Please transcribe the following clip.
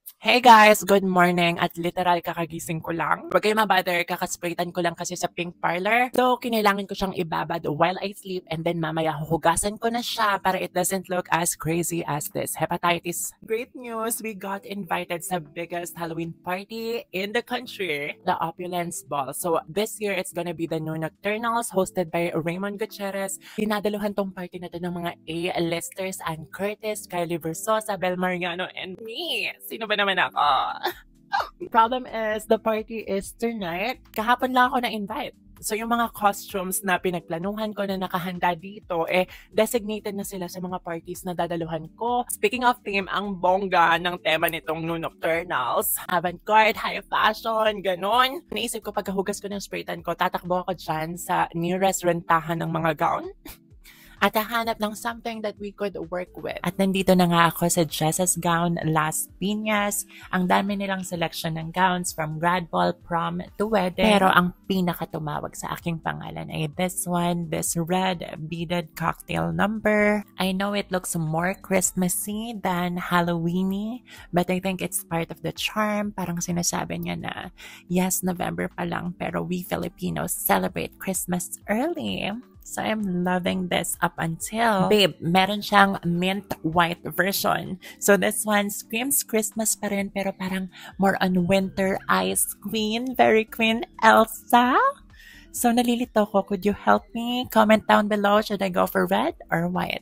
Hey guys, good morning at literal kakagising ko lang. Huwag kayo mabother, kakaspritan ko lang kasi sa pink parlor. So, kinailangan ko siyang ibabad while I sleep and then mamaya huhugasan ko na siya para it doesn't look as crazy as this hepatitis. Great news! We got invited sa biggest Halloween party in the country, the Opulence Ball. So, this year it's gonna be the New Nocturnals hosted by Raymond Gutierrez. Dinadaluhan tong party na to ng mga A-listers, Ann Curtis, Kylie Versosa, Bel Mariano, and me. Sino ba naman ako? Problem is, the party is tonight. Kahapon lang ako na-invite. So, yung mga costumes na pinagplanuhan ko na nakahanda dito, designated na sila sa mga parties na dadaluhan ko. Speaking of theme, ang bongga ng tema nitong New Nocturnals. Avant-garde, high fashion, ganon. Naisip ko pagkahugas ko ng spraytan ko, tatakbo ako dyan sa nearest rentahan ng mga gown at hahanap ng something that we could work with. At nandito na nga ako sa Jessa's Gown Las Piñas. Ang dami nilang selection ng gowns from grad ball, prom to wedding. Pero ang pinakatumawag sa aking pangalan ay this one, this red beaded cocktail number. I know it looks more Christmassy than Halloweeny, but I think it's part of the charm. Parang sinasabi niya na, yes, November pa lang, pero we Filipinos celebrate Christmas early. So I'm loving this up until, babe, meron siyang mint white version. So this one screams Christmas pa rin, pero parang more on winter ice queen, very Queen Elsa. So nalilito ko, could you help me? Comment down below, should I go for red or white?